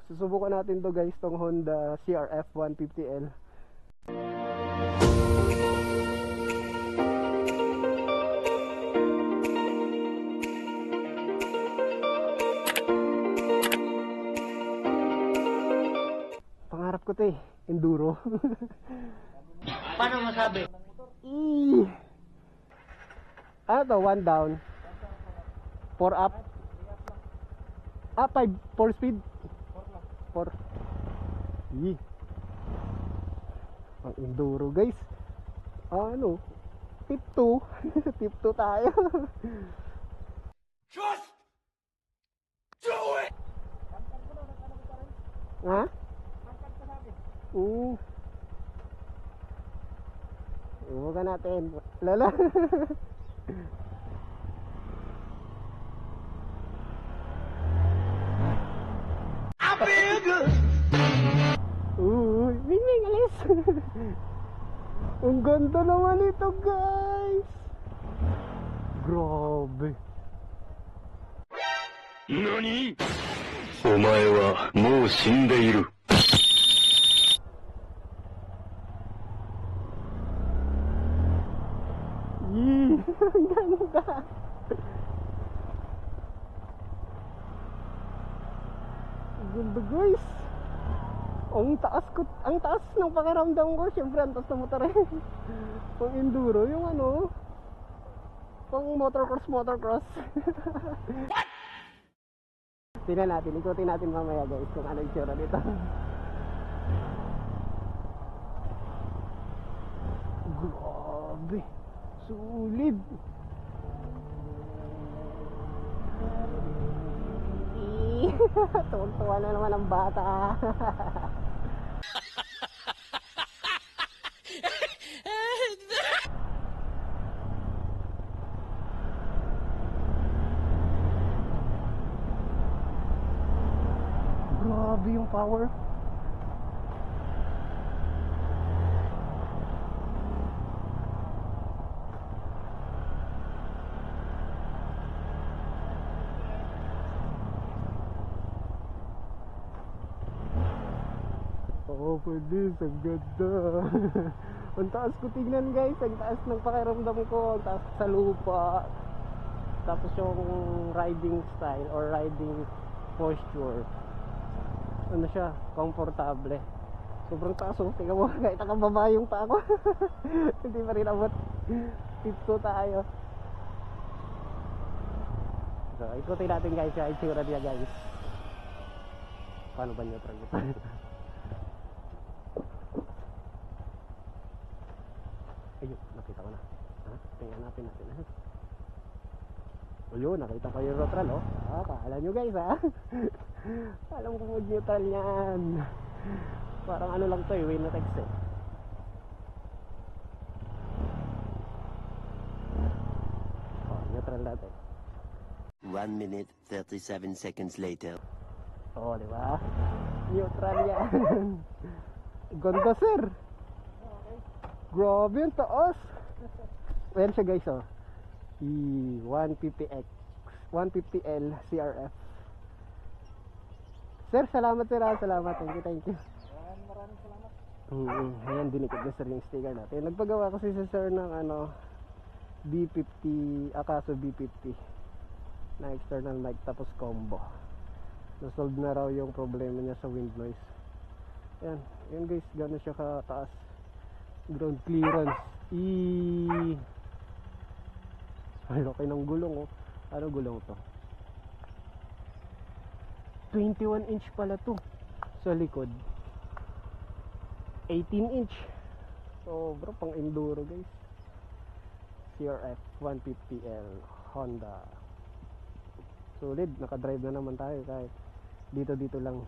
Susubukan natin to guys, tong Honda CRF 150L. Pangarap ko to eh, enduro. Paano masabi? Ano to, 1 down, 4 up. 5, 4 speed. 4. Ang enduro guys. Ano? Tip 2. Tip 2 tayo. Just do it! Ha? Ibuka natin. Lala. I feel good! Ming, alis. Ang ganda naman ito guys. Grabe. NANI?! お前はもう死んでいる。Ang ganda. Ang ganda guys. Ang taas ng pakiramdam ko. Siyempre ang taas ng motor eh. Pang enduro, yung ano, pang motocross. Tingnan natin, ikutin natin mamaya guys kung ano yung tsura nito. Grabe, sulit. Tuwag-tuwa na naman ang bata. Grabe yung power. Oo, pwede. Ang ganda. Ang taas ko tignan guys. Ang taas ng pakiramdam ko. Ang taas sa lupa. Tapos yung riding style or riding posture, ano siya, komportable. Sobrang taas oh. Tingnan mo, kahit nakababa yung pa ako. Hindi pa rin abot. Tipto tayo. So, ikutin natin guys yung itsura niya guys. Paano ba neutral ito? Ayun, nakita ko na. Tingnan natin. Ayun, nakita ko yung neutral oh. Kala nyo guys ha. Alam ko mag-neutral yan. Parang ano lang to eh, Winotex eh. Neutral natin. 1 minute 37 seconds later. Diba? Neutral yan. Ganda sir. Grabe yung taas. Ayan siya guys oh. 150X 150L CRF. Sir, salamat sir. Salamat. Thank you. Maraming salamat. Ayan, dinikit na sir yung sticker natin. Nagpagawa kasi si sir ng ano, B50, Akaso B50 na external mic tapos combo. Nasolve na raw yung problema niya sa wind noise. Ayan guys, gano'n siya kataas. Ground clearance. Ay, laki ng gulong oh. Ano gulong to? 21 inch pala to sa likod. 18 inch. So bro, pang enduro guys. CRF 150L Honda. Solid, nakadrive na naman tayo kahit dito lang.